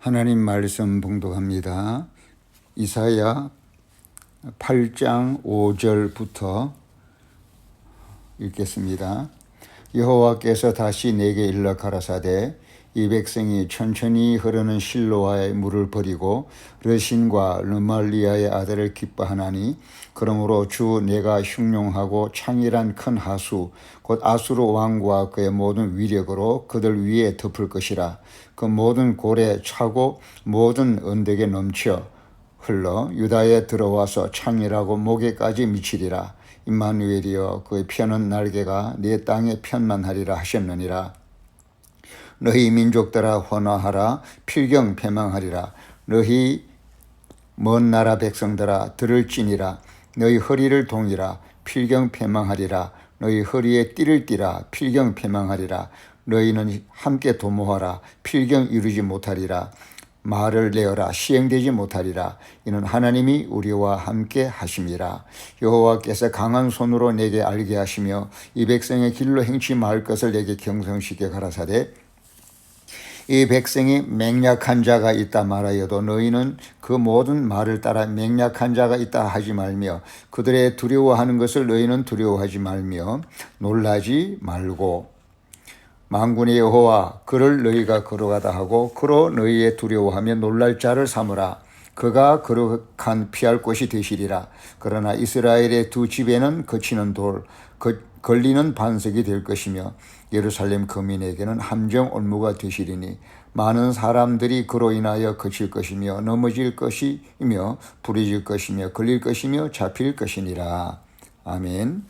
하나님 말씀 봉독합니다. 이사야 8장 5절부터 읽겠습니다. 여호와께서 다시 내게 일러 가라사대 이 백성이 천천히 흐르는 실로아의 물을 버리고 르신과 르말리아의 아들을 기뻐하나니 그러므로 주 내가 흉룡하고 창일한 큰 하수 곧 아수르 왕과 그의 모든 위력으로 그들 위에 덮을 것이라. 그 모든 골에 차고 모든 언덕에 넘쳐 흘러 유다에 들어와서 창일하고 목에까지 미치리라. 임마누엘이여 그의 편은 날개가 네 땅의 편만 하리라 하셨느니라. 너희 민족들아 헌화하라. 필경 패망하리라. 너희 먼 나라 백성들아 들을지니라. 너희 허리를 동이라. 필경 패망하리라. 너희 허리에 띠를 띠라. 필경 패망하리라. 너희는 함께 도모하라. 필경 이루지 못하리라. 말을 내어라. 시행되지 못하리라. 이는 하나님이 우리와 함께 하심이라. 여호와께서 강한 손으로 내게 알게 하시며 이 백성의 길로 행치 말 것을 내게 경성시켜 가라사대 이 백성이 맹약한 자가 있다 말하여도 너희는 그 모든 말을 따라 맹약한 자가 있다 하지 말며 그들의 두려워하는 것을 너희는 두려워하지 말며 놀라지 말고 만군의 여호와 그를 너희가 거룩하다 하고 그로 너희의 두려워하며 놀랄 자를 삼으라. 그가 거룩한 피할 곳이 되시리라. 그러나 이스라엘의 두 집에는 거치는 돌 걸리는 반석이 될 것이며 예루살렘 거민에게는 함정 올무가 되시리니 많은 사람들이 그로 인하여 거칠 것이며 넘어질 것이며 부러질 것이며 걸릴 것이며 잡힐 것이니라. 아멘.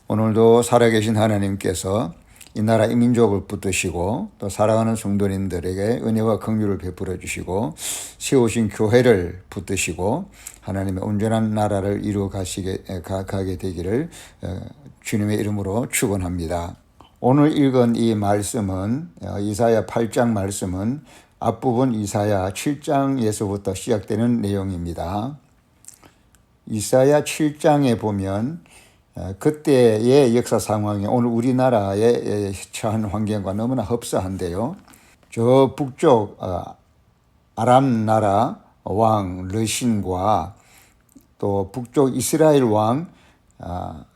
오늘도 살아계신 하나님께서 이 나라 이 민족을 붙드시고 또 사랑하는 성도님들에게 은혜와 긍휼을 베풀어 주시고 세우신 교회를 붙드시고 하나님의 온전한 나라를 이루어 가게 되기를 주님의 이름으로 축원합니다. 오늘 읽은 이 말씀은 이사야 8장 말씀은 앞부분 이사야 7장에서부터 시작되는 내용입니다. 이사야 7장에 보면 그때의 역사 상황이 오늘 우리나라의 처한 환경과 너무나 흡사한데요. 저 북쪽 아람 나라 왕 르신과 또 북쪽 이스라엘 왕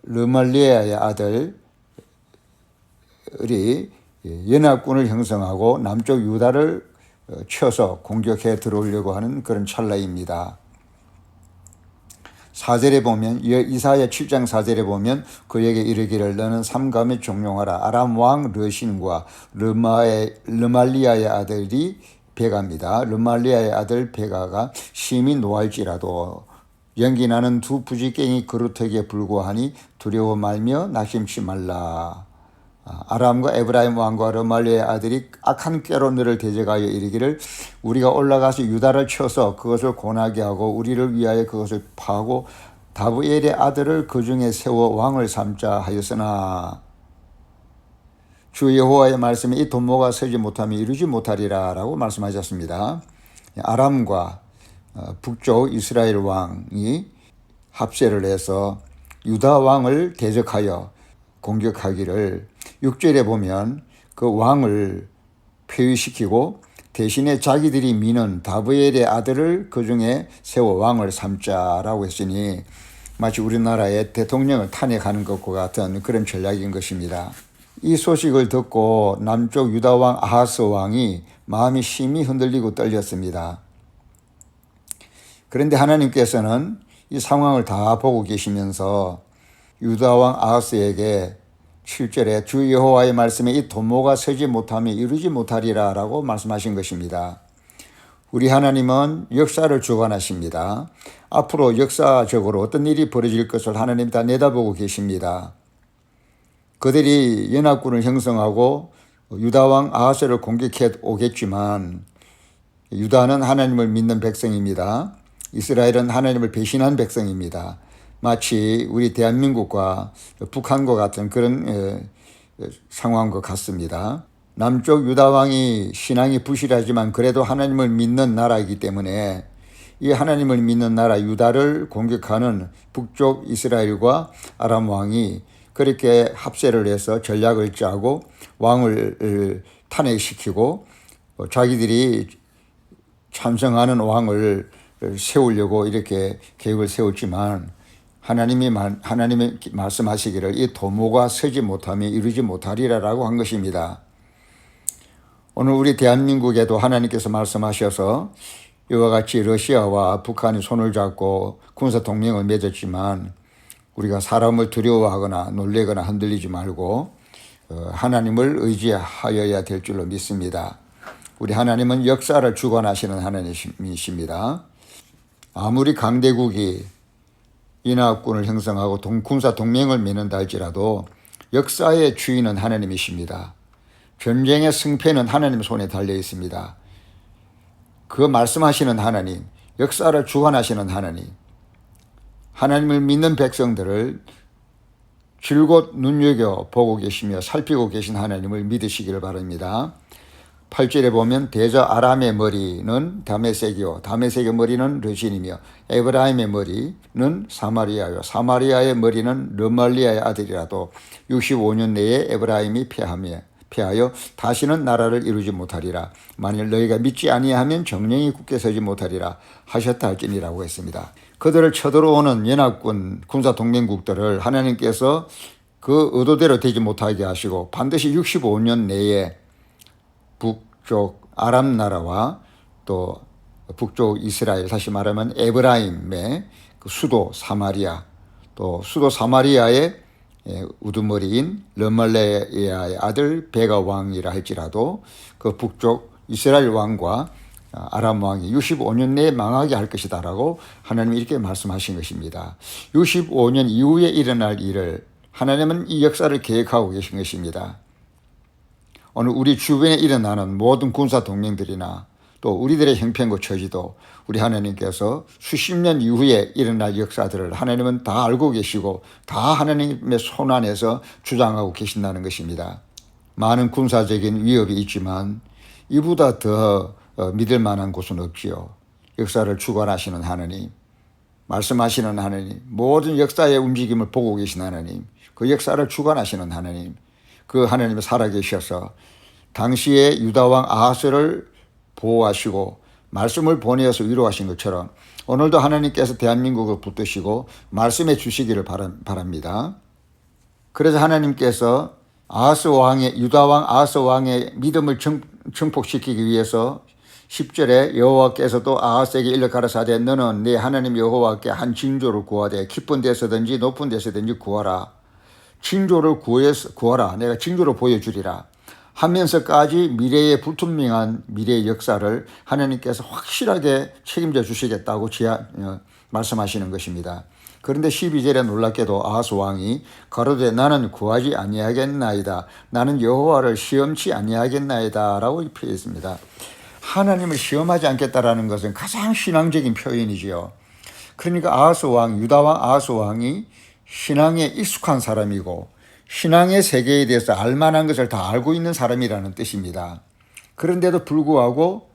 르말리아의 아들이 연합군을 형성하고 남쪽 유다를 쳐서 공격해 들어오려고 하는 그런 찰나입니다. 4절에 보면 이사야 7장 4절에 보면 그에게 이르기를 너는 삼감에 종용하라. 아람 왕 르신과 르말리아의 아들이 베가입니다. 르말리아의 아들 베가가 심히 노할지라도 연기나는 두 부지깽이 그루터기에 불과하니 두려워 말며 낙심치 말라. 아람과 에브라임 왕과 르말리아의 아들이 악한 꾀로 너를 대적하여 이르기를 우리가 올라가서 유다를 쳐서 그것을 고나게 하고 우리를 위하여 그것을 파고 다브엘의 아들을 그 중에 세워 왕을 삼자 하였으나 주 여호와의 말씀에 이 도모가 서지 못하면 이루지 못하리라 라고 말씀하셨습니다. 아람과 북쪽 이스라엘 왕이 합세를 해서 유다 왕을 대적하여 공격하기를 6절에 보면 그 왕을 폐위시키고 대신에 자기들이 미는 다브엘의 아들을 그 중에 세워 왕을 삼자라고 했으니 마치 우리나라의 대통령을 탄핵하는 것과 같은 그런 전략인 것입니다. 이 소식을 듣고 남쪽 유다 왕 아하스 왕이 마음이 심히 흔들리고 떨렸습니다. 그런데 하나님께서는 이 상황을 다 보고 계시면서 유다 왕 아하스에게 7절에 주 여호와의 말씀에 이 도모가 서지 못하면 이루지 못하리라 라고 말씀하신 것입니다. 우리 하나님은 역사를 주관하십니다. 앞으로 역사적으로 어떤 일이 벌어질 것을 하나님 다 내다보고 계십니다. 그들이 연합군을 형성하고 유다 왕 아하스를 공격해 오겠지만 유다는 하나님을 믿는 백성입니다. 이스라엘은 하나님을 배신한 백성입니다. 마치 우리 대한민국과 북한과 같은 그런 상황과 같습니다. 남쪽 유다 왕이 신앙이 부실하지만 그래도 하나님을 믿는 나라이기 때문에 이 하나님을 믿는 나라 유다를 공격하는 북쪽 이스라엘과 아람 왕이 그렇게 합세를 해서 전략을 짜고 왕을 탄핵시키고 자기들이 찬성하는 왕을 세우려고 이렇게 계획을 세웠지만 하나님이 말씀하시기를 이 도모가 서지 못하면 이루지 못하리라라고 한 것입니다. 오늘 우리 대한민국에도 하나님께서 말씀하셔서 이와 같이 러시아와 북한이 손을 잡고 군사 동맹을 맺었지만 우리가 사람을 두려워하거나 놀래거나 흔들리지 말고 하나님을 의지하여야 될 줄로 믿습니다. 우리 하나님은 역사를 주관하시는 하나님이십니다. 아무리 강대국이 연합군을 형성하고 군사 동맹을 맺는다 할지라도 역사의 주인은 하나님이십니다. 전쟁의 승패는 하나님 손에 달려 있습니다. 그 말씀하시는 하나님, 역사를 주관하시는 하나님, 하나님을 믿는 백성들을 줄곧 눈여겨보고 계시며 살피고 계신 하나님을 믿으시기를 바랍니다. 8절에 보면 대저 아람의 머리는 다메섹이요 다메섹의 머리는 르신이며 에브라임의 머리는 사마리아요 사마리아의 머리는 르말리아의 아들이라도 65년 내에 에브라임이 패하여 다시는 나라를 이루지 못하리라. 만일 너희가 믿지 아니하면 정령이 굳게 서지 못하리라 하셨다 할지니라고 했습니다. 그들을 쳐들어오는 연합군 군사 동맹국들을 하나님께서 그 의도대로 되지 못하게 하시고 반드시 65년 내에 북쪽 아람 나라와 또 북쪽 이스라엘, 다시 말하면 에브라임의 그 수도 사마리아, 또 수도 사마리아의 우두머리인 르말레아의 아들 베가 왕이라 할지라도 그 북쪽 이스라엘 왕과 아람 왕이 65년 내에 망하게 할 것이다라고 하나님이 이렇게 말씀하신 것입니다. 65년 이후에 일어날 일을 하나님은 이 역사를 계획하고 계신 것입니다. 오늘 우리 주변에 일어나는 모든 군사 동맹들이나 또 우리들의 형편과 처지도 우리 하나님께서 수십 년 이후에 일어날 역사들을 하나님은 다 알고 계시고 다 하나님의 손 안에서 주장하고 계신다는 것입니다. 많은 군사적인 위협이 있지만 이보다 더 믿을 만한 곳은 없지요. 역사를 주관하시는 하나님, 말씀하시는 하나님, 모든 역사의 움직임을 보고 계신 하나님, 그 역사를 주관하시는 하나님, 그 하나님이 살아계셔서 당시에 유다왕 아하스를 보호하시고 말씀을 보내어서 위로하신 것처럼 오늘도 하나님께서 대한민국을 붙드시고 말씀해 주시기를 바랍니다. 그래서 하나님께서 유다왕 아하스 왕의 믿음을 증폭시키기 위해서 10절에 여호와께서도 아하스에게 일러 가라사대 너는 내 하나님 여호와께 한 징조를 구하되 깊은 데서든지 높은 데서든지 구하라. 징조를 구하라. 내가 징조를 보여주리라 하면서까지 미래의 불투명한 미래의 역사를 하나님께서 확실하게 책임져 주시겠다고 말씀하시는 것입니다. 그런데 12절에 놀랍게도 아하스 왕이 가로되 나는 구하지 아니하겠나이다. 나는 여호와를 시험치 아니하겠나이다 라고 표현했습니다. 하나님을 시험하지 않겠다라는 것은 가장 신앙적인 표현이지요. 그러니까 유다왕 아하스 왕이 신앙에 익숙한 사람이고 신앙의 세계에 대해서 알만한 것을 다 알고 있는 사람이라는 뜻입니다. 그런데도 불구하고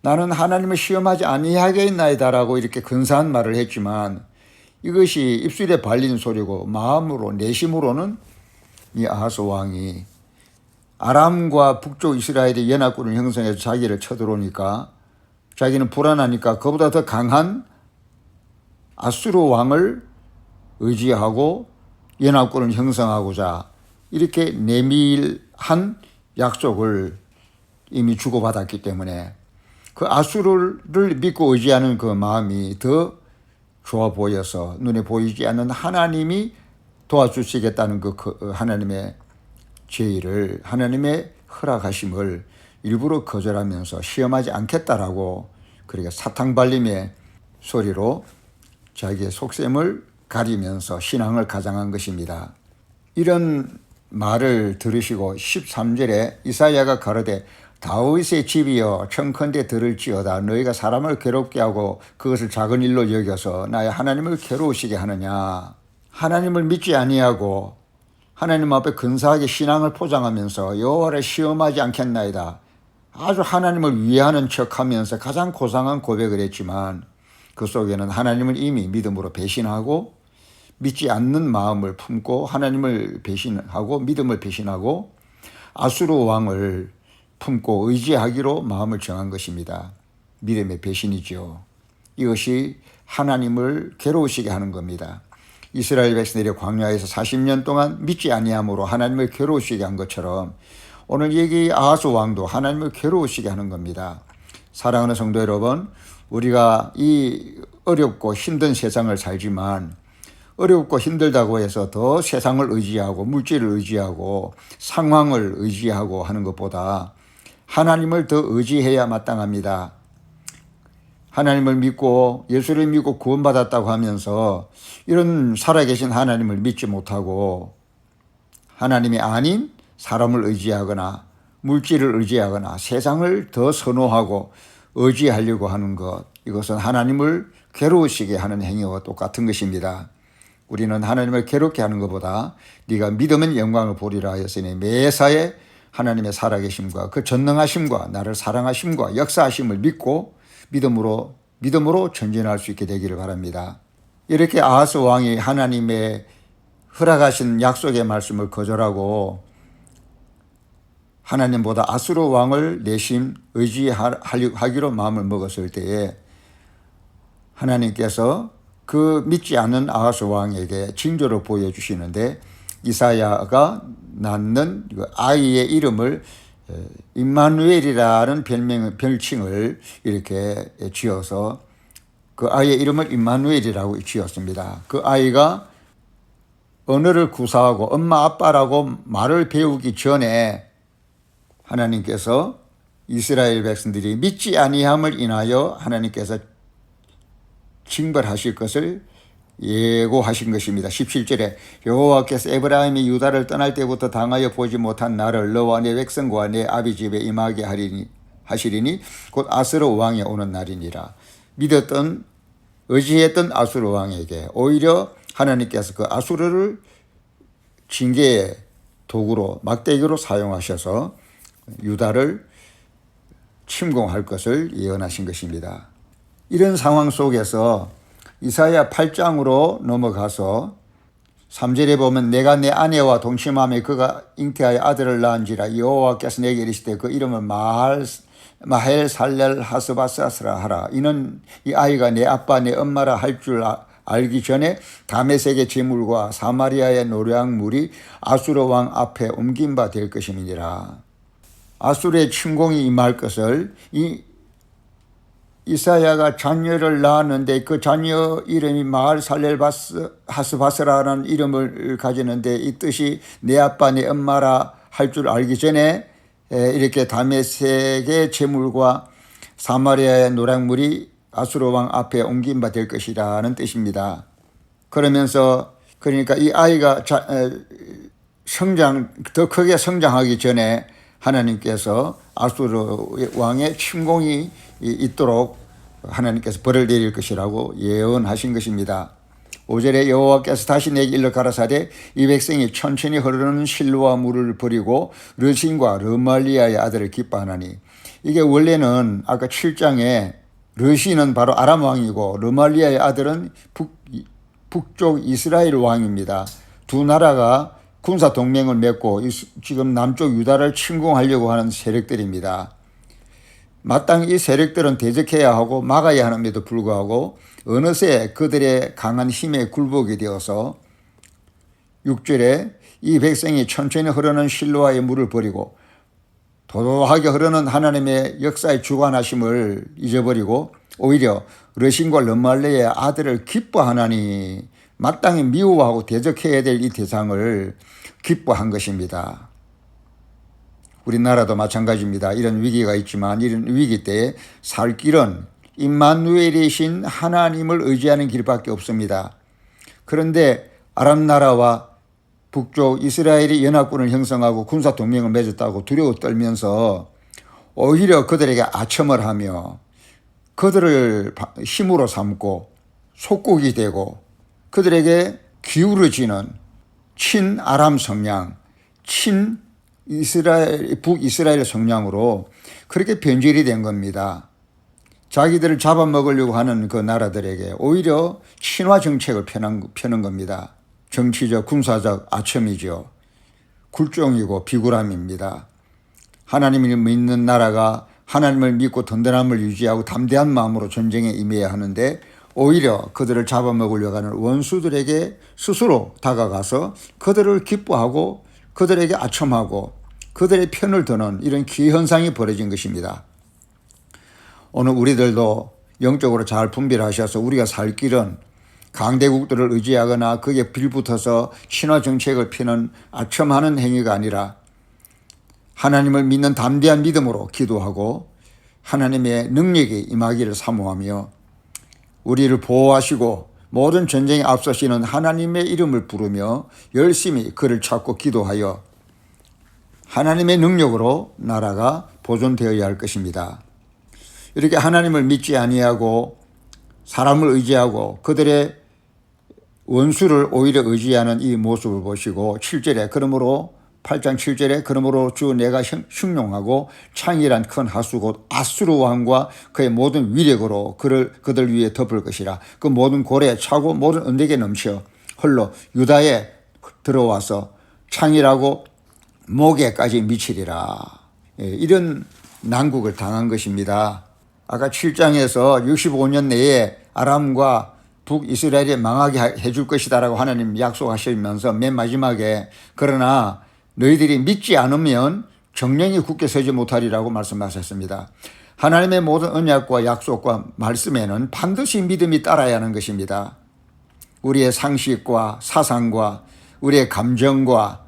나는 하나님을 시험하지 아니하겠나이다라고 이렇게 근사한 말을 했지만 이것이 입술에 발린 소리고 마음으로 내심으로는 이 아하스 왕이 아람과 북쪽 이스라엘의 연합군을 형성해서 자기를 쳐들어오니까 자기는 불안하니까 그보다 더 강한 아수르 왕을 의지하고 연합군을 형성하고자 이렇게 내밀한 약속을 이미 주고받았기 때문에 그 아수르를 믿고 의지하는 그 마음이 더 좋아 보여서 눈에 보이지 않는 하나님이 도와주시겠다는 그 하나님의 제의를, 하나님의 허락하심을 일부러 거절하면서 시험하지 않겠다라고 그러니까 사탕발림의 소리로 자기의 속셈을 가리면서 신앙을 가장한 것입니다. 이런 말을 들으시고 13절에 이사야가 가로되 다윗의 집이여 청컨대 들을지어다 너희가 사람을 괴롭게 하고 그것을 작은 일로 여겨서 나의 하나님을 괴로우시게 하느냐. 하나님을 믿지 아니하고 하나님 앞에 근사하게 신앙을 포장하면서 여호와를 시험하지 않겠나이다. 아주 하나님을 위하는 척하면서 가장 고상한 고백을 했지만 그 속에는 하나님을 이미 믿음으로 배신하고 믿지 않는 마음을 품고 하나님을 배신하고 믿음을 배신하고 아수르 왕을 품고 의지하기로 마음을 정한 것입니다. 믿음의 배신이죠. 이것이 하나님을 괴로우시게 하는 겁니다. 이스라엘 백성들이 광야에서 40년 동안 믿지 아니함으로 하나님을 괴로우시게 한 것처럼 오늘 여기 아하스 왕도 하나님을 괴로우시게 하는 겁니다. 사랑하는 성도 여러분, 우리가 이 어렵고 힘든 세상을 살지만 어렵고 힘들다고 해서 더 세상을 의지하고 물질을 의지하고 상황을 의지하고 하는 것보다 하나님을 더 의지해야 마땅합니다. 하나님을 믿고 예수를 믿고 구원받았다고 하면서 이런 살아계신 하나님을 믿지 못하고 하나님이 아닌 사람을 의지하거나 물질을 의지하거나 세상을 더 선호하고 의지하려고 하는 것, 이것은 하나님을 괴로우시게 하는 행위와 똑같은 것입니다. 우리는 하나님을 괴롭게 하는 것보다 네가 믿으면 영광을 보리라 하였으니 매사에 하나님의 살아계심과 그 전능하심과 나를 사랑하심과 역사하심을 믿고 믿음으로 전진할 수 있게 되기를 바랍니다. 이렇게 아하스 왕이 하나님의 허락하신 약속의 말씀을 거절하고 하나님보다 아수르 왕을 내심 의지하기로 마음을 먹었을 때에 하나님께서 그 믿지 않는 아하스 왕에게 징조를 보여주시는데 이사야가 낳는 아이의 이름을 임마누엘이라는 별칭을 이렇게 지어서 그 아이의 이름을 임마누엘이라고 지었습니다. 그 아이가 언어를 구사하고 엄마 아빠라고 말을 배우기 전에 하나님께서 이스라엘 백성들이 믿지 아니함을 인하여 하나님께서 징벌하실 것을 예고하신 것입니다. 17절에 여호와께서 에브라임이 유다를 떠날 때부터 당하여 보지 못한 나를 너와 내 백성과 내 아비 집에 임하게 하시리니 곧 아수르 왕이 오는 날이니라. 믿었던 의지했던 아수르 왕에게 오히려 하나님께서 그 아수르를 징계의 도구로 막대기로 사용하셔서 유다를 침공할 것을 예언하신 것입니다. 이런 상황 속에서 이사야 8장으로 넘어가서 3절에 보면 내가 내 아내와 동침하며 그가 잉태하여 아들을 낳은지라 여호와께서 내게 이르시되 그 이름을 마헬 살렐 하스바사스라 하라. 이는 이 아이가 내 아빠 내 엄마라 할 줄 알기 전에 다메섹의 재물과 사마리아의 노량물이 아수르 왕 앞에 옮긴 바 될 것임이니라. 아수르의 침공이 임할 것을 이사야가 자녀를 낳았는데 그 자녀 이름이 마할 살렐 하스바스라는 이름을 가지는데 이 뜻이 내 아빠 내 엄마라 할 줄 알기 전에 이렇게 다메섹의 재물과 사마리아의 노량물이 아수르 왕 앞에 옮긴 바 될 것이라는 뜻입니다. 그러면서 그러니까 이 아이가 더 크게 성장하기 전에 하나님께서 아수르 왕의 침공이 있도록 하나님께서 벌을 내릴 것이라고 예언하신 것입니다. 5절에 여호와께서 다시 내게 일러 가라사대 이 백성이 천천히 흐르는 실로와 물을 버리고 르신과 르말리아의 아들을 기뻐하나니, 이게 원래는 아까 7장에 르신은 바로 아람 왕이고 르말리아의 아들은 북쪽 이스라엘 왕입니다. 두 나라가 군사 동맹을 맺고 지금 남쪽 유다를 침공하려고 하는 세력들입니다. 마땅히 이 세력들은 대적해야 하고 막아야 하는데도 불구하고 어느새 그들의 강한 힘에 굴복이 되어서 6절에 이 백성이 천천히 흐르는 실로아의 물을 버리고 도도하게 흐르는 하나님의 역사의 주관하심을 잊어버리고 오히려 르신과 르말레의 아들을 기뻐하나니, 마땅히 미워하고 대적해야 될 이 대상을 기뻐한 것입니다. 우리나라도 마찬가지입니다. 이런 위기가 있지만 이런 위기 때에 살 길은 임마누엘이신 하나님을 의지하는 길밖에 없습니다. 그런데 아람 나라와 북쪽 이스라엘이 연합군을 형성하고 군사 동맹을 맺었다고 두려워 떨면서 오히려 그들에게 아첨을 하며 그들을 힘으로 삼고 속국이 되고 그들에게 기울어지는 친아람 성향, 북이스라엘 성향으로 그렇게 변질이 된 겁니다. 자기들을 잡아먹으려고 하는 그 나라들에게 오히려 친화 정책을 펴는 겁니다. 정치적, 군사적 아첨이죠. 굴종이고 비굴함입니다. 하나님을 믿는 나라가 하나님을 믿고 든든함을 유지하고 담대한 마음으로 전쟁에 임해야 하는데 오히려 그들을 잡아먹으려고 하는 원수들에게 스스로 다가가서 그들을 기뻐하고 그들에게 아첨하고 그들의 편을 드는 이런 기현상이 벌어진 것입니다. 오늘 우리들도 영적으로 잘 분별하셔서 우리가 살 길은 강대국들을 의지하거나 그게 빌붙어서 친화 정책을 피는 아첨하는 행위가 아니라 하나님을 믿는 담대한 믿음으로 기도하고 하나님의 능력이 임하기를 사모하며 우리를 보호하시고 모든 전쟁에 앞서시는 하나님의 이름을 부르며 열심히 그를 찾고 기도하여 하나님의 능력으로 나라가 보존되어야 할 것입니다. 이렇게 하나님을 믿지 아니하고 사람을 의지하고 그들의 원수를 오히려 의지하는 이 모습을 보시고 7절에 그러므로 8장 7절에 그러므로 주 내가 흉룡하고 창이란 큰 하수 곧 아수르 왕과 그의 모든 위력으로 그들 위에 덮을 것이라. 그 모든 고래에 차고 모든 언덕에 넘쳐 홀로 유다에 들어와서 창이라고 목에까지 미치리라. 이런 난국을 당한 것입니다. 아까 7장에서 65년 내에 아람과 북이스라엘이 망하게 해줄 것이다라고 하나님 약속하시면서 맨 마지막에 그러나 너희들이 믿지 않으면 정령이 굳게 서지 못하리라고 말씀하셨습니다. 하나님의 모든 언약과 약속과 말씀에는 반드시 믿음이 따라야 하는 것입니다. 우리의 상식과 사상과 우리의 감정과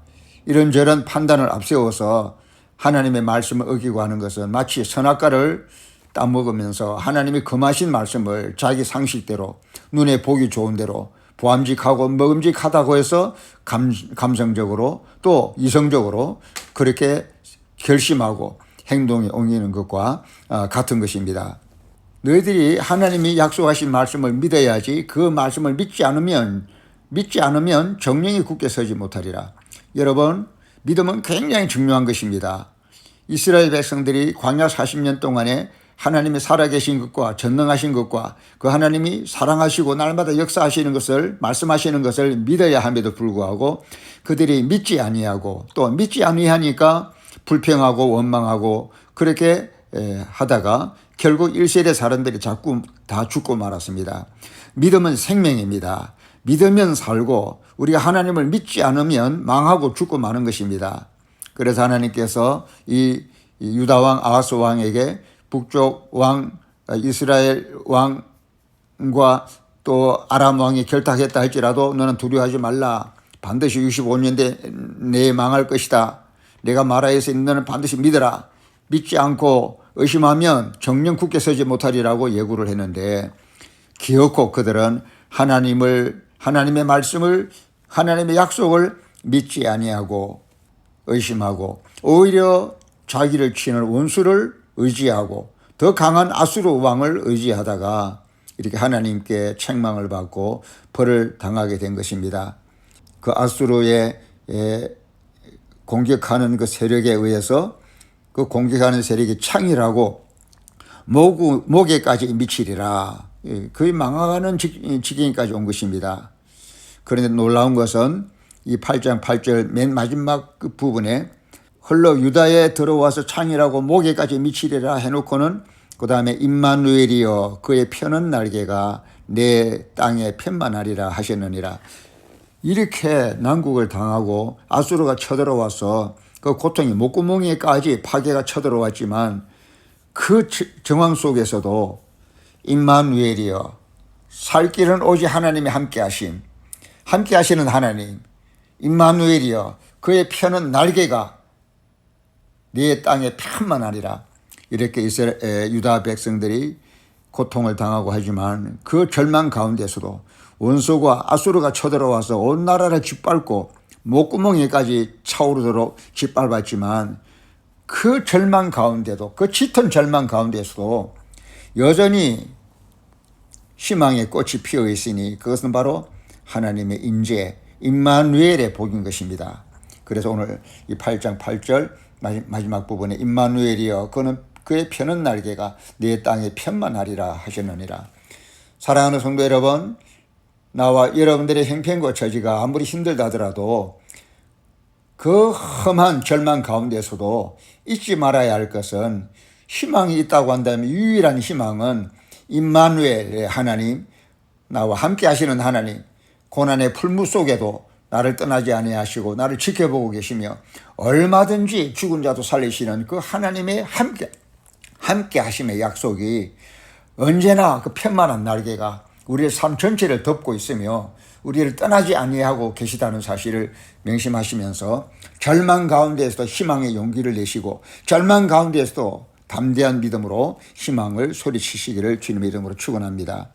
이런저런 판단을 앞세워서 하나님의 말씀을 어기고 하는 것은 마치 선악과를 따먹으면서 하나님이 금하신 말씀을 자기 상식대로 눈에 보기 좋은 대로 보암직하고 먹음직하다고 해서 감성적으로 또 이성적으로 그렇게 결심하고 행동에 옮기는 것과 같은 것입니다. 너희들이 하나님이 약속하신 말씀을 믿어야지 그 말씀을 믿지 않으면 정령이 굳게 서지 못하리라. 여러분, 믿음은 굉장히 중요한 것입니다. 이스라엘 백성들이 광야 40년 동안에 하나님이 살아계신 것과 전능하신 것과 그 하나님이 사랑하시고 날마다 역사하시는 것을 말씀하시는 것을 믿어야 함에도 불구하고 그들이 믿지 아니하고 또 믿지 아니하니까 불평하고 원망하고 그렇게 하다가 결국 1세대 사람들이 자꾸 다 죽고 말았습니다. 믿음은 생명입니다. 믿으면 살고 우리가 하나님을 믿지 않으면 망하고 죽고 마는 것입니다. 그래서 하나님께서 이 유다 왕 아하스 왕에게 북쪽 왕 이스라엘 왕과 또 아람 왕이 결탁했다 할지라도 너는 두려워하지 말라. 반드시 65년 내에 망할 것이다. 내가 말하여서 너는 반드시 믿어라. 믿지 않고 의심하면 정령 굳게 서지 못하리라고 예고를 했는데 기어코 그들은 하나님의 말씀을 하나님의 약속을 믿지 아니하고 의심하고 오히려 자기를 치는 원수를 의지하고 더 강한 아수르 왕을 의지하다가 이렇게 하나님께 책망을 받고 벌을 당하게 된 것입니다. 그 아수르의 공격하는 그 세력에 의해서 그 공격하는 세력이 창이라고 목에까지 미치리라. 거의 망하는 지경까지 온 것입니다. 그런데 놀라운 것은 이 8장 8절 맨 마지막 그 부분에 홀로 유다에 들어와서 창이라고 목에까지 미치리라 해놓고는 그 다음에 임마누엘이여 그의 펴는 날개가 내 땅에 편만하리라 하셨느니라. 이렇게 난국을 당하고 아수르가 쳐들어와서 그 고통이 목구멍에까지 파괴가 쳐들어왔지만 그 정황 속에서도 임마누엘이여 살 길은 오직 하나님이 함께 하시는 하나님 임마누엘이여 그의 펴는 날개가 네 땅에 편만하리라. 이렇게 유다 백성들이 고통을 당하고 하지만 그 절망 가운데서도 원수가 아수르가 쳐들어와서 온 나라를 짓밟고 목구멍에까지 차오르도록 짓밟았지만 그 절망 가운데도 그 짙은 절망 가운데서도 여전히 희망의 꽃이 피어 있으니 그것은 바로 하나님의 인재 임마누엘의 복인 것입니다. 그래서 오늘 이 8장 8절 마지막 부분에 임마누엘이여 그의 펴는 날개가 내 땅에 편만하리라 하셨느니라. 사랑하는 성도 여러분, 나와 여러분들의 형편과 처지가 아무리 힘들다 하더라도 그 험한 절망 가운데서도 잊지 말아야 할 것은 희망이 있다고 한다면 유일한 희망은 임마누엘의 하나님, 나와 함께 하시는 하나님, 고난의 풀무 속에도 나를 떠나지 아니하시고 나를 지켜보고 계시며 얼마든지 죽은 자도 살리시는 그 하나님의 함께 하심의 약속이 언제나 그 편만한 날개가 우리의 삶 전체를 덮고 있으며 우리를 떠나지 아니하고 계시다는 사실을 명심하시면서 절망 가운데에서도 희망의 용기를 내시고 절망 가운데에서도 담대한 믿음으로 희망을 소리치시기를 주님의 이름으로 축원합니다.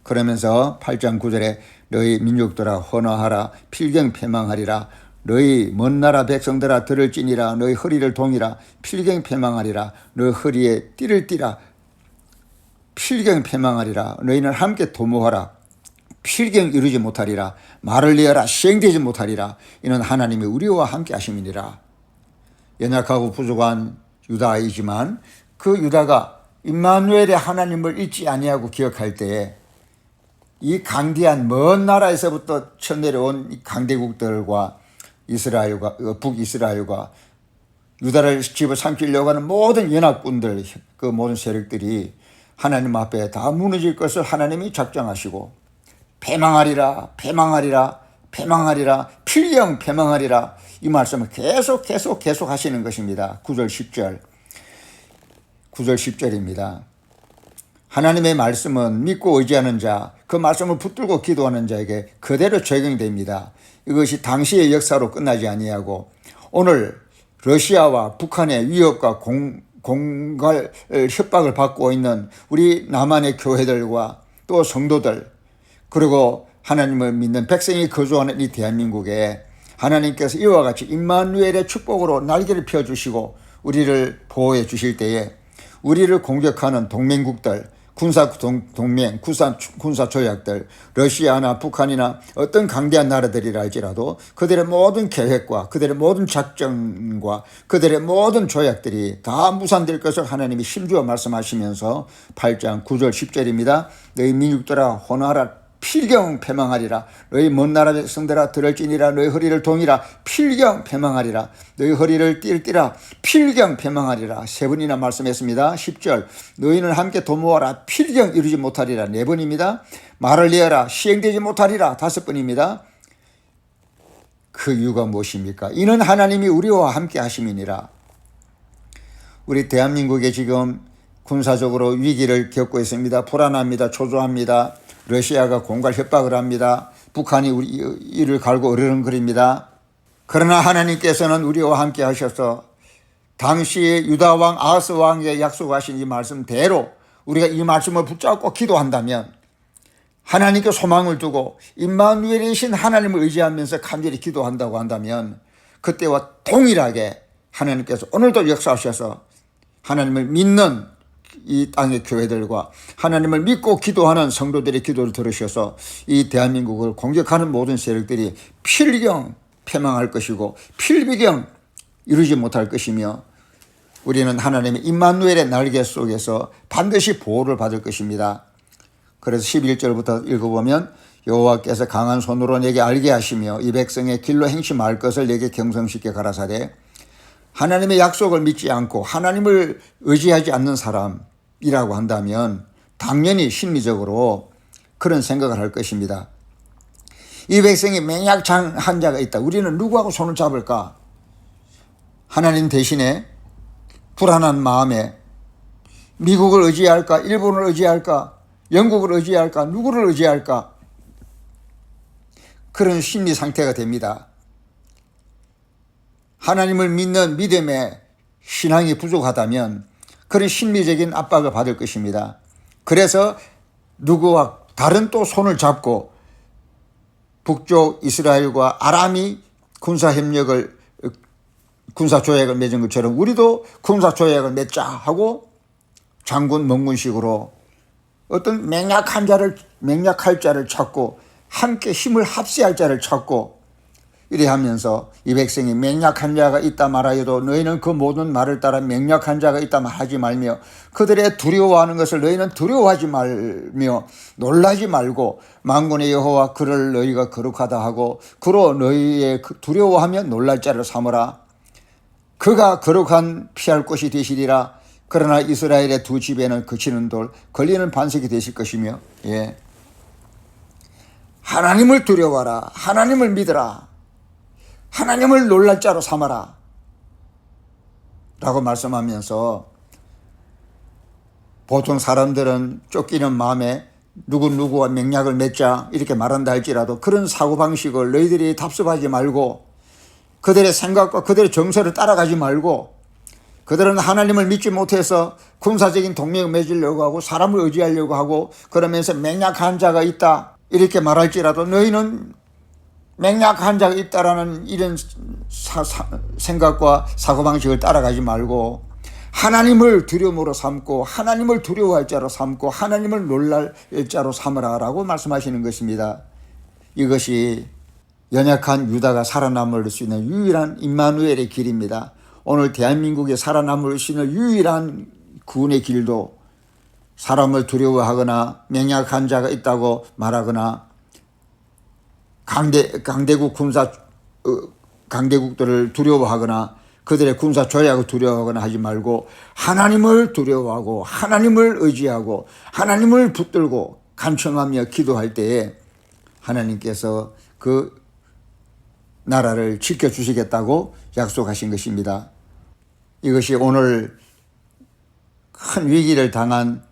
그러면서 8장 9절에 너희 민족들아 헌화하라 필경패망하리라 너희 먼 나라 백성들아 들을지니라 너희 허리를 동이라 필경패망하리라 너희 허리에 띠를 띠라 필경패망하리라 너희는 함께 도모하라 필경 이루지 못하리라 말을 내어라 시행되지 못하리라 이는 하나님이 우리와 함께 하심이니라. 연약하고 부족한 유다이지만 그 유다가 임마누엘의 하나님을 잊지 아니하고 기억할 때에 이 강대한 먼 나라에서부터 쳐내려온 이 강대국들과 이스라엘과 북이스라엘과 유다를 집어삼키려고 하는 모든 연합군들 그 모든 세력들이 하나님 앞에 다 무너질 것을 하나님이 작정하시고 패망하리라 패망하리라 패망하리라 필경 패망하리라 이 말씀을 계속 하시는 것입니다. 9절 10절입니다. 하나님의 말씀은 믿고 의지하는 자, 그 말씀을 붙들고 기도하는 자에게 그대로 적용됩니다. 이것이 당시의 역사로 끝나지 아니하고 오늘 러시아와 북한의 위협과 공갈 협박을 받고 있는 우리 남한의 교회들과 또 성도들 그리고 하나님을 믿는 백성이 거주하는 이 대한민국에 하나님께서 이와 같이 임마누엘의 축복으로 날개를 펴주시고 우리를 보호해 주실 때에 우리를 공격하는 동맹국들 군사 동맹, 군사 조약들, 러시아나 북한이나 어떤 강대한 나라들이라 할지라도 그들의 모든 계획과 그들의 모든 작전과 그들의 모든 조약들이 다 무산될 것을 하나님이 심주어 말씀하시면서 8장 9절 10절입니다. 너희 민족들아 혼하라 필경 패망하리라 너희 먼 나라 백성들아 들을지니라 너희 허리를 동이라 필경 패망하리라 너희 허리를 띠라 필경 패망하리라 세 번이나 말씀했습니다. 10절 너희는 함께 도모하라 필경 이루지 못하리라 네 번입니다. 말을 내어라 시행되지 못하리라 다섯 번입니다. 그 이유가 무엇입니까? 이는 하나님이 우리와 함께 하심이니라. 우리 대한민국에 지금 군사적으로 위기를 겪고 있습니다. 불안합니다. 초조합니다. 러시아가 공갈 협박을 합니다. 북한이 우리 이를 갈고 어르렁거립니다. 그러나 하나님께서는 우리와 함께 하셔서 당시 유다왕 아하스 왕에게 약속하신 이 말씀대로 우리가 이 말씀을 붙잡고 기도한다면 하나님께 소망을 두고 임마누엘이신 하나님을 의지하면서 간절히 기도한다고 한다면 그때와 동일하게 하나님께서 오늘도 역사하셔서 하나님을 믿는 이 땅의 교회들과 하나님을 믿고 기도하는 성도들의 기도를 들으셔서 이 대한민국을 공격하는 모든 세력들이 필경 패망할 것이고 필비경 이루지 못할 것이며 우리는 하나님의 임마누엘의 날개 속에서 반드시 보호를 받을 것입니다. 그래서 11절부터 읽어보면 여호와께서 강한 손으로 내게 알게 하시며 이 백성의 길로 행심할 것을 내게 경성시켜 가라사대 하나님의 약속을 믿지 않고 하나님을 의지하지 않는 사람이라고 한다면 당연히 심리적으로 그런 생각을 할 것입니다. 이 백성이 맹약한 자가 있다. 우리는 누구하고 손을 잡을까? 하나님 대신에 불안한 마음에 미국을 의지할까? 일본을 의지할까? 영국을 의지할까? 누구를 의지할까? 그런 심리 상태가 됩니다. 하나님을 믿는 믿음의 신앙이 부족하다면 그런 심리적인 압박을 받을 것입니다. 그래서 누구와 다른 또 손을 잡고 북쪽 이스라엘과 아람이 군사협력을 군사조약을 맺은 것처럼 우리도 군사조약을 맺자 하고 장군 멍군식으로 어떤 맹약할 자를 찾고 함께 힘을 합세할 자를 찾고 이래 하면서 이 백성이 맹약한 자가 있다 말하여도 너희는 그 모든 말을 따라 맹약한 자가 있다 말하지 말며 그들의 두려워하는 것을 너희는 두려워하지 말며 놀라지 말고 만군의 여호와 그를 너희가 거룩하다 하고 그로 너희의 두려워하며 놀랄 자를 삼으라. 그가 거룩한 피할 곳이 되시리라. 그러나 이스라엘의 두 집에는 그치는 돌 걸리는 반석이 되실 것이며 하나님을 두려워하라. 하나님을 믿으라. 하나님을 놀랄 자로 삼아라 라고 말씀하면서 보통 사람들은 쫓기는 마음에 누구와 맹약을 맺자 이렇게 말한다 할지라도 그런 사고방식을 너희들이 답습하지 말고 그들의 생각과 그들의 정서를 따라가지 말고 그들은 하나님을 믿지 못해서 군사적인 동맹을 맺으려고 하고 사람을 의지하려고 하고 그러면서 맹약한 자가 있다 이렇게 말할지라도 너희는 맹약한 자가 있다라는 이런 생각과 사고방식을 따라가지 말고 하나님을 두려움으로 삼고 하나님을 두려워할 자로 삼고 하나님을 놀랄 자로 삼으라라고 말씀하시는 것입니다. 이것이 연약한 유다가 살아남을 수 있는 유일한 임마누엘의 길입니다. 오늘 대한민국에 살아남을 수 있는 유일한 구원의 길도 사람을 두려워하거나 맹약한 자가 있다고 말하거나 강대국들을 두려워하거나 그들의 군사 조약을 두려워하거나 하지 말고 하나님을 두려워하고 하나님을 의지하고 하나님을 붙들고 간청하며 기도할 때에 하나님께서 그 나라를 지켜주시겠다고 약속하신 것입니다. 이것이 오늘 큰 위기를 당한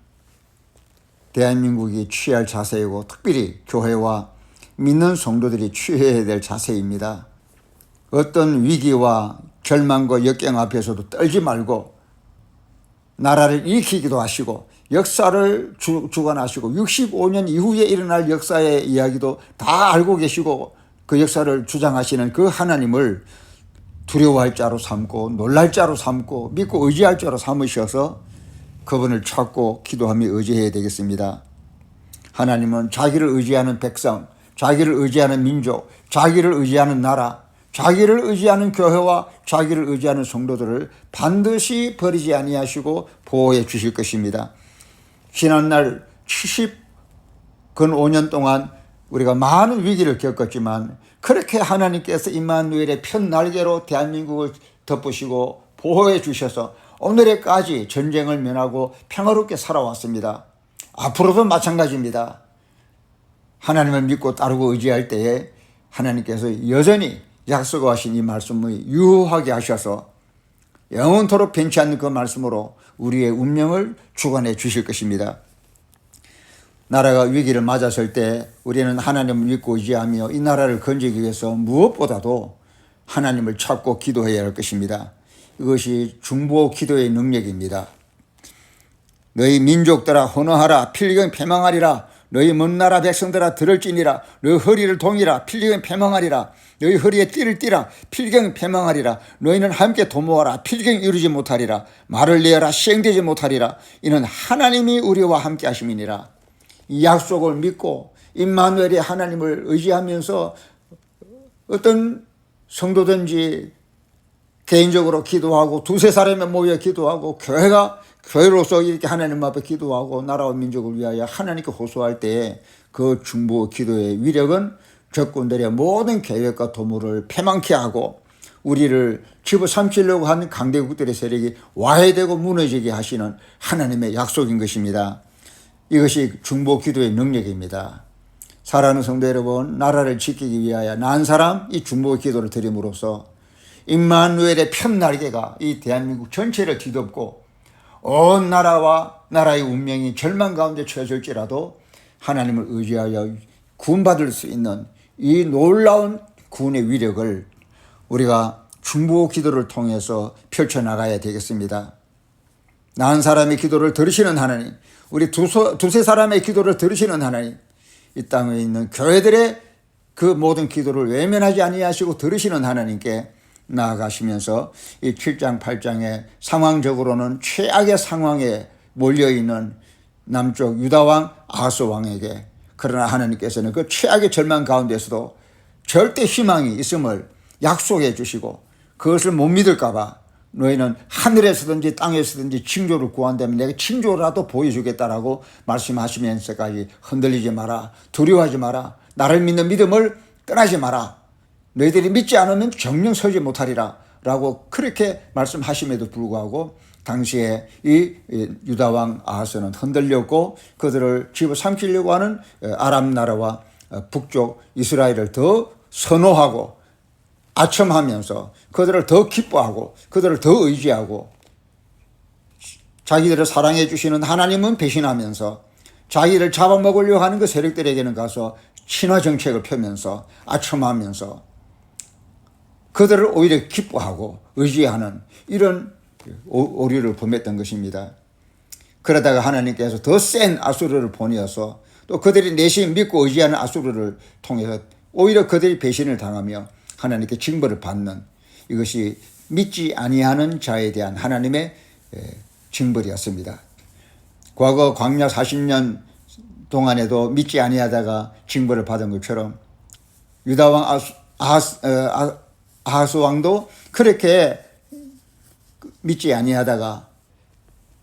대한민국이 취할 자세이고 특별히 교회와 믿는 성도들이 취해야 될 자세입니다. 어떤 위기와 절망과 역경 앞에서도 떨지 말고 나라를 일으키기도 하시고 역사를 주관하시고 65년 이후에 일어날 역사의 이야기도 다 알고 계시고 그 역사를 주장하시는 그 하나님을 두려워할 자로 삼고 놀랄 자로 삼고 믿고 의지할 자로 삼으셔서 그분을 찾고 기도하며 의지해야 되겠습니다. 하나님은 자기를 의지하는 백성, 자기를 의지하는 민족, 자기를 의지하는 나라, 자기를 의지하는 교회와 자기를 의지하는 성도들을 반드시 버리지 아니하시고 보호해 주실 것입니다. 지난날 70근 5년 동안 우리가 많은 위기를 겪었지만 그렇게 하나님께서 임마누엘의 편 날개로 대한민국을 덮으시고 보호해 주셔서 오늘에까지 전쟁을 면하고 평화롭게 살아왔습니다. 앞으로도 마찬가지입니다. 하나님을 믿고 따르고 의지할 때에 하나님께서 여전히 약속하신 이 말씀을 유효하게 하셔서 영원토록 변치 않는 그 말씀으로 우리의 운명을 주관해 주실 것입니다. 나라가 위기를 맞았을 때 우리는 하나님을 믿고 의지하며 이 나라를 건지기 위해서 무엇보다도 하나님을 찾고 기도해야 할 것입니다. 이것이 중보 기도의 능력입니다. 너희 민족들아 헌어하라 필경 패망하리라. 너희 먼 나라 백성들아 들을지니라. 너희 허리를 동이라 필경 패망하리라. 너희 허리에 띠를 띠라 필경 패망하리라. 너희는 함께 도모하라 필경 이루지 못하리라. 말을 내어라 시행되지 못하리라. 이는 하나님이 우리와 함께 하심이니라. 이 약속을 믿고 임마누엘의 하나님을 의지하면서 어떤 성도든지 개인적으로 기도하고 두세 사람이 모여 기도하고 교회로서 이렇게 하나님 앞에 기도하고 나라와 민족을 위하여 하나님께 호소할 때에 그 중보 기도의 위력은 적군들의 모든 계획과 도모를 패망케 하고 우리를 집어삼키려고 하는 강대국들의 세력이 와해되고 무너지게 하시는 하나님의 약속인 것입니다. 이것이 중보 기도의 능력입니다. 사랑하는 성도 여러분, 나라를 지키기 위하여 난 사람 이 중보 기도를 드림으로써 임마누엘의 편날개가 이 대한민국 전체를 뒤덮고 온 나라와 나라의 운명이 절망 가운데 처해질지라도 하나님을 의지하여 구원받을 수 있는 이 놀라운 구원의 위력을 우리가 중보 기도를 통해서 펼쳐나가야 되겠습니다. 난 사람의 기도를 들으시는 하나님, 우리 두세 사람의 기도를 들으시는 하나님, 이 땅에 있는 교회들의 그 모든 기도를 외면하지 아니하시고 들으시는 하나님께 나아가시면서 이 7장 8장에 상황적으로는 최악의 상황에 몰려있는 남쪽 유다왕 아하스 왕에게 그러나 하나님께서는 그 최악의 절망 가운데서도 절대 희망이 있음을 약속해 주시고 그것을 못 믿을까 봐 너희는 하늘에서든지 땅에서든지 징조를 구한다면 내가 징조라도 보여주겠다라고 말씀하시면서까지 흔들리지 마라, 두려워하지 마라, 나를 믿는 믿음을 떠나지 마라, 너희들이 믿지 않으면 정령 서지 못하리라 라고 그렇게 말씀하심에도 불구하고 당시에 이 유다왕 아하스는 흔들렸고 그들을 집어삼키려고 하는 아람 나라와 북쪽 이스라엘을 더 선호하고 아첨하면서 그들을 더 기뻐하고 그들을 더 의지하고 자기들을 사랑해 주시는 하나님은 배신하면서 자기를 잡아먹으려고 하는 그 세력들에게는 가서 친화 정책을 펴면서 아첨하면서 그들을 오히려 기뻐하고 의지하는 이런 오류를 범했던 것입니다. 그러다가 하나님께서 더 센 아수르를 보내어서 또 그들이 내심 믿고 의지하는 아수르를 통해서 오히려 그들이 배신을 당하며 하나님께 징벌을 받는 이것이 믿지 아니하는 자에 대한 하나님의 징벌이었습니다. 과거 광야 40년 동안에도 믿지 아니하다가 징벌을 받은 것처럼 유다왕 아하스 왕도 그렇게 믿지 아니하다가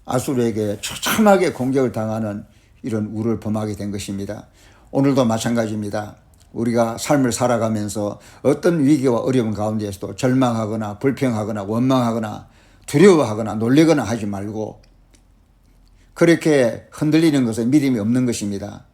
아수르에게 처참하게 공격을 당하는 이런 우를 범하게 된 것입니다. 오늘도 마찬가지입니다. 우리가 삶을 살아가면서 어떤 위기와 어려움 가운데에서도 절망하거나 불평하거나 원망하거나 두려워하거나 놀리거나 하지 말고 그렇게 흔들리는 것은 믿음이 없는 것입니다.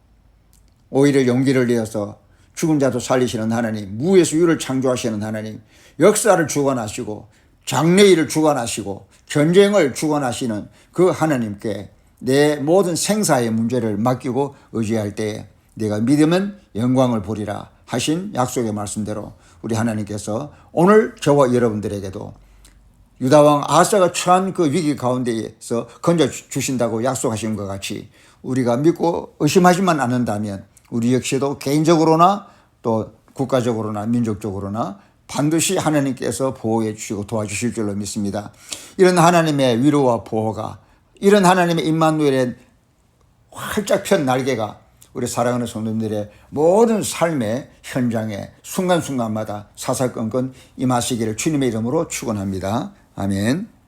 오히려 용기를 내어서 죽은 자도 살리시는 하나님, 무에서 유를 창조하시는 하나님, 역사를 주관하시고 장래일을 주관하시고 전쟁을 주관하시는 그 하나님께 내 모든 생사의 문제를 맡기고 의지할 때에 내가 믿으면 영광을 보리라 하신 약속의 말씀대로 우리 하나님께서 오늘 저와 여러분들에게도 유다왕 아하스가 처한 그 위기 가운데에서 건져주신다고 약속하신 것 같이 우리가 믿고 의심하지만 않는다면 우리 역시도 개인적으로나 또 국가적으로나 민족적으로나 반드시 하나님께서 보호해 주시고 도와주실 줄로 믿습니다. 이런 하나님의 위로와 보호가, 이런 하나님의 임마누엘의 활짝 편 날개가 우리 사랑하는 성도님들의 모든 삶의 현장에 순간순간마다 사사건건 임하시기를 주님의 이름으로 축원합니다. 아멘.